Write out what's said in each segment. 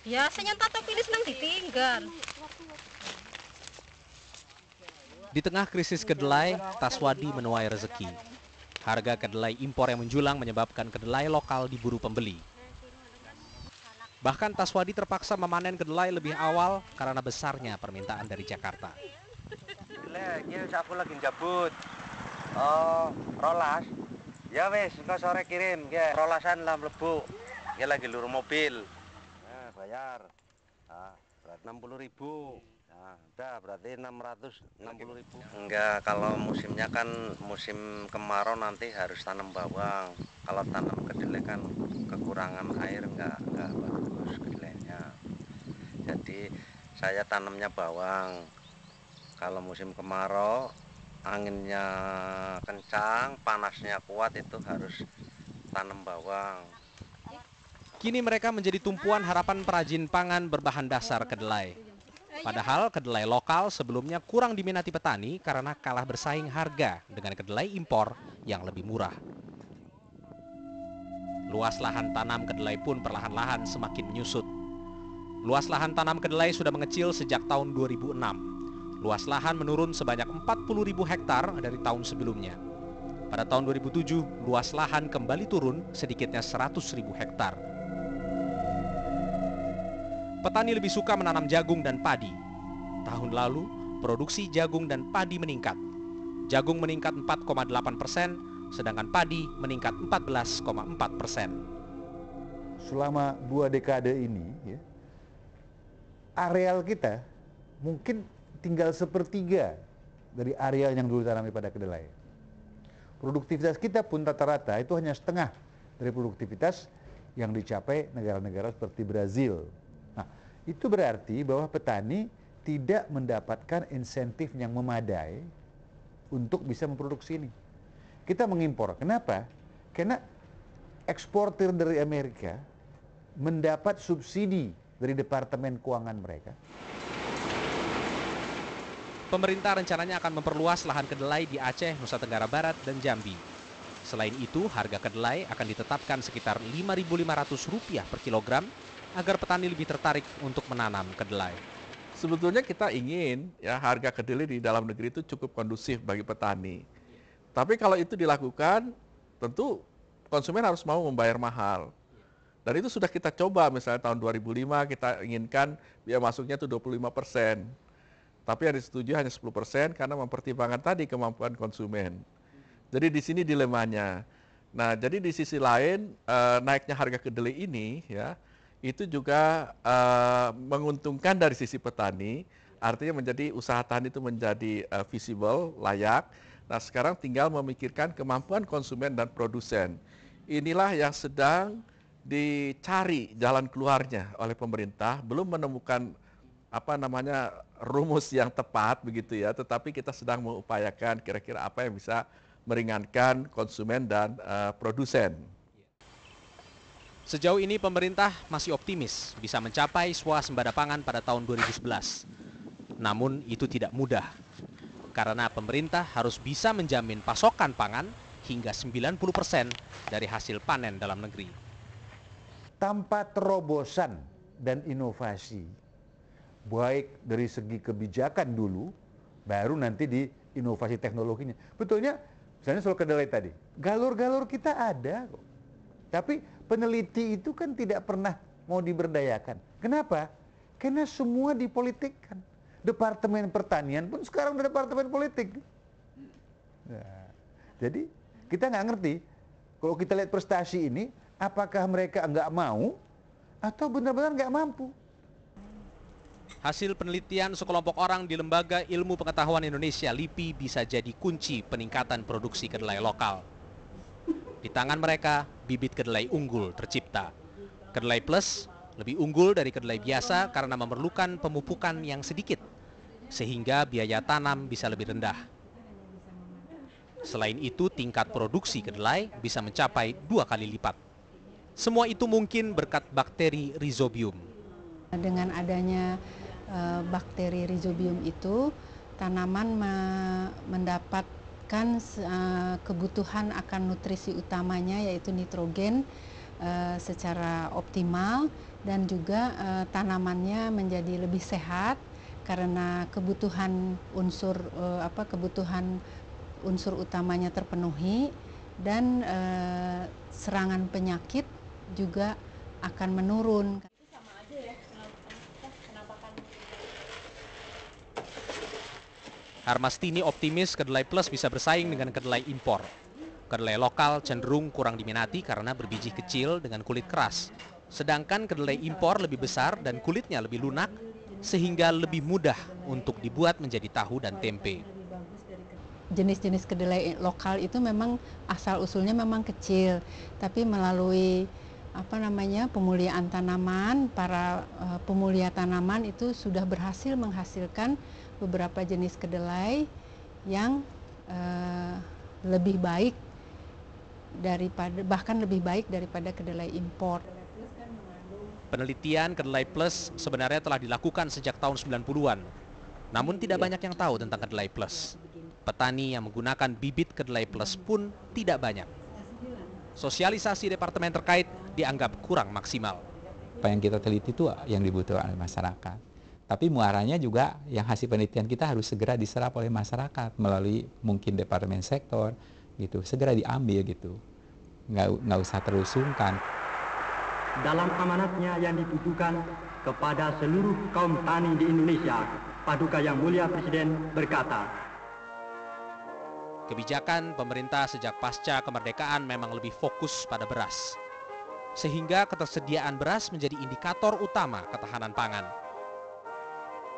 Biasanya tato pilih senang ditinggal. Di tengah krisis kedelai, Taswadi menuai rezeki. Harga kedelai impor yang menjulang menyebabkan kedelai lokal diburu pembeli. Bahkan Taswadi terpaksa memanen kedelai lebih awal karena besarnya permintaan dari Jakarta. Ini aku lagi jabut. Oh, rolas. Ya wes, engko sore kirim. Ya, rolasan lah mlebu. Ya lagi luru mobil. Nah, bayar. Ah, berarti 60.000. Nah, udah berarti 660.000. Enggak, kalau musimnya kan musim kemarau nanti harus tanam bawang. Kalau tanam kedelai kan kekurangan air enggak bagus kedelainya. Jadi saya tanamnya bawang. Kalau musim kemarau anginnya kencang, panasnya kuat, itu harus tanam bawang. Kini mereka menjadi tumpuan harapan perajin pangan berbahan dasar kedelai. Padahal kedelai lokal sebelumnya kurang diminati petani karena kalah bersaing harga dengan kedelai impor yang lebih murah. Luas lahan tanam kedelai pun perlahan-lahan semakin menyusut. Luas lahan tanam kedelai sudah mengecil sejak tahun 2006. Luas lahan menurun sebanyak 40.000 hektar dari tahun sebelumnya. Pada tahun 2007, luas lahan kembali turun sedikitnya 100.000 hektar. Petani lebih suka menanam jagung dan padi. Tahun lalu, produksi jagung dan padi meningkat. Jagung meningkat 4,8%, sedangkan padi meningkat 14,4%. Selama 2 dekade ini, ya, areal kita mungkin tinggal 1/3 dari areal yang dulu ditanami pada kedelai. Produktivitas kita pun rata-rata itu hanya setengah dari produktivitas yang dicapai negara-negara seperti Brazil. Nah, itu berarti bahwa petani tidak mendapatkan insentif yang memadai untuk bisa memproduksi ini. Kita mengimpor. Kenapa? Karena eksportir dari Amerika mendapat subsidi dari Departemen Keuangan mereka. Pemerintah rencananya akan memperluas lahan kedelai di Aceh, Nusa Tenggara Barat, dan Jambi. Selain itu, harga kedelai akan ditetapkan sekitar Rp5.500 per kilogram agar petani lebih tertarik untuk menanam kedelai. Sebetulnya kita ingin ya harga kedelai di dalam negeri itu cukup kondusif bagi petani. Tapi kalau itu dilakukan, tentu konsumen harus mau membayar mahal. Dan itu sudah kita coba, misalnya tahun 2005 kita inginkan biaya masuknya itu 25%. Tapi yang disetujui hanya 10% karena mempertimbangkan tadi kemampuan konsumen. Jadi di sini dilemanya. Nah, jadi di sisi lain naiknya harga kedelai ini ya itu juga menguntungkan dari sisi petani, artinya menjadi usaha tani itu menjadi visible, layak. Nah, sekarang tinggal memikirkan kemampuan konsumen dan produsen. Inilah yang sedang dicari jalan keluarnya oleh pemerintah, belum menemukan rumus yang tepat begitu ya, tetapi kita sedang mengupayakan kira-kira apa yang bisa meringankan konsumen dan produsen. Sejauh ini pemerintah masih optimis bisa mencapai swasembada pangan pada tahun 2011. Namun itu tidak mudah, karena pemerintah harus bisa menjamin pasokan pangan hingga 90% dari hasil panen dalam negeri. Tanpa terobosan dan inovasi, baik dari segi kebijakan dulu, baru nanti di inovasi teknologinya. Betulnya, misalnya soal kedelai tadi, galur-galur kita ada kok. Tapi peneliti itu kan tidak pernah mau diberdayakan. Kenapa? Karena semua dipolitikkan. Departemen Pertanian pun sekarang udah departemen politik. Nah, jadi kita nggak ngerti, kalau kita lihat prestasi ini, apakah mereka nggak mau atau benar-benar nggak mampu. Hasil penelitian sekelompok orang di Lembaga Ilmu Pengetahuan Indonesia (LIPI) bisa jadi kunci peningkatan produksi kedelai lokal. Di tangan mereka, bibit kedelai unggul tercipta. Kedelai plus lebih unggul dari kedelai biasa karena memerlukan pemupukan yang sedikit, sehingga biaya tanam bisa lebih rendah. Selain itu, tingkat produksi kedelai bisa mencapai 2 kali lipat. Semua itu mungkin berkat bakteri Rhizobium. Dengan adanya bakteri Rhizobium itu, tanaman mendapatkan mendapatkan kebutuhan akan nutrisi utamanya yaitu nitrogen secara optimal, dan juga tanamannya menjadi lebih sehat karena kebutuhan unsur utamanya terpenuhi, dan serangan penyakit juga akan menurun. Harmastini optimis kedelai plus bisa bersaing dengan kedelai impor. Kedelai lokal cenderung kurang diminati karena berbiji kecil dengan kulit keras. Sedangkan kedelai impor lebih besar dan kulitnya lebih lunak, sehingga lebih mudah untuk dibuat menjadi tahu dan tempe. Jenis-jenis kedelai lokal itu memang asal-usulnya memang kecil, tapi melalui pemuliaan tanaman, para pemulia tanaman itu sudah berhasil menghasilkan beberapa jenis kedelai yang lebih baik bahkan lebih baik daripada kedelai impor. Penelitian kedelai plus sebenarnya telah dilakukan sejak tahun 90-an. Namun tidak banyak yang tahu tentang kedelai plus. Petani yang menggunakan bibit kedelai plus pun tidak banyak. Sosialisasi departemen terkait dianggap kurang maksimal. Apa yang kita teliti itu yang dibutuhkan oleh masyarakat. Tapi muaranya juga yang hasil penelitian kita harus segera diserap oleh masyarakat melalui mungkin departemen sektor, gitu, segera diambil gitu, nggak usah terus sungkan. Dalam amanatnya yang ditujukan kepada seluruh kaum tani di Indonesia, Paduka Yang Mulia Presiden berkata, kebijakan pemerintah sejak pasca kemerdekaan memang lebih fokus pada beras, sehingga ketersediaan beras menjadi indikator utama ketahanan pangan.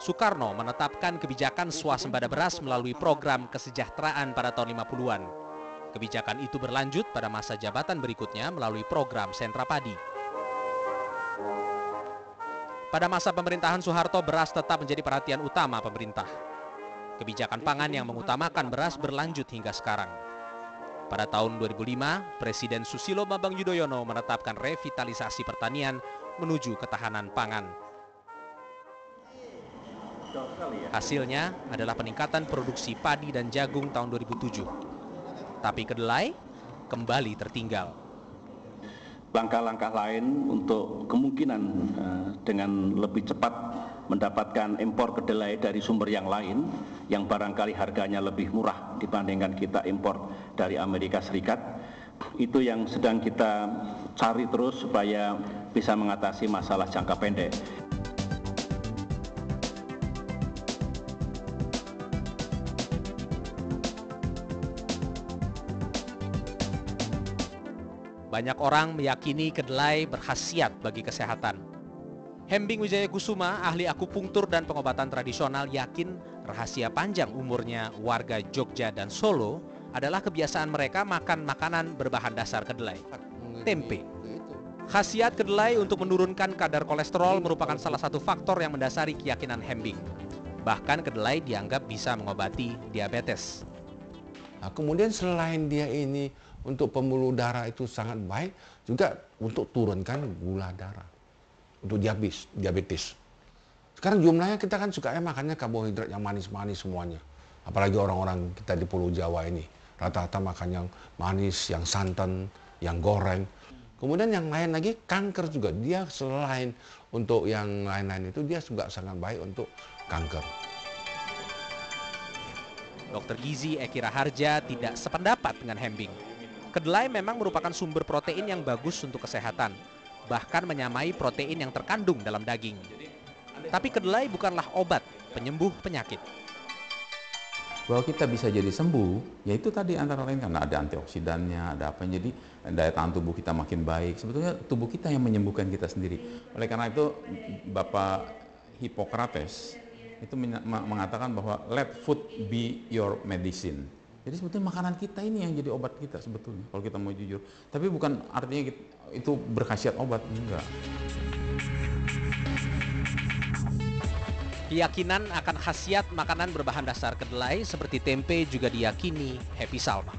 Soekarno menetapkan kebijakan swasembada beras melalui program kesejahteraan pada tahun 50-an. Kebijakan itu berlanjut pada masa jabatan berikutnya melalui program sentra padi. Pada masa pemerintahan Soeharto, beras tetap menjadi perhatian utama pemerintah. Kebijakan pangan yang mengutamakan beras berlanjut hingga sekarang. Pada tahun 2005, Presiden Susilo Bambang Yudhoyono menetapkan revitalisasi pertanian menuju ketahanan pangan. Hasilnya adalah peningkatan produksi padi dan jagung tahun 2007. Tapi kedelai kembali tertinggal. Langkah-langkah lain untuk kemungkinan dengan lebih cepat mendapatkan impor kedelai dari sumber yang lain yang barangkali harganya lebih murah dibandingkan kita impor dari Amerika Serikat, itu yang sedang kita cari terus supaya bisa mengatasi masalah jangka pendek. Banyak orang meyakini kedelai berkhasiat bagi kesehatan. Hembing Wijayakusuma, ahli akupunktur dan pengobatan tradisional, yakin rahasia panjang umurnya warga Jogja dan Solo adalah kebiasaan mereka makan makanan berbahan dasar kedelai, tempe. Khasiat kedelai untuk menurunkan kadar kolesterol merupakan salah satu faktor yang mendasari keyakinan Hembing. Bahkan kedelai dianggap bisa mengobati diabetes. Nah, kemudian selain dia ini untuk pembuluh darah itu sangat baik, juga untuk turunkan gula darah, untuk diabetes. Sekarang jumlahnya kita kan sukanya makannya karbohidrat yang manis-manis semuanya. Apalagi orang-orang kita di Pulau Jawa ini, rata-rata makan yang manis, yang santan, yang goreng. Kemudian yang lain lagi, kanker juga. Dia selain untuk yang lain-lain itu, dia juga sangat baik untuk kanker. Dr. Gizi Eki Raharja tidak sependapat dengan Hembing. Kedelai memang merupakan sumber protein yang bagus untuk kesehatan, bahkan menyamai protein yang terkandung dalam daging. Tapi kedelai bukanlah obat penyembuh penyakit. Bahwa kita bisa jadi sembuh, yaitu tadi antara lain karena ada antioksidannya, ada apa, jadi daya tahan tubuh kita makin baik. Sebetulnya tubuh kita yang menyembuhkan kita sendiri. Oleh karena itu Bapak Hippocrates itu mengatakan bahwa let food be your medicine. Jadi sebetulnya makanan kita ini yang jadi obat kita sebetulnya, kalau kita mau jujur. Tapi bukan artinya itu berkhasiat obat, enggak. Keyakinan akan khasiat makanan berbahan dasar kedelai seperti tempe juga diyakini Happy Salma.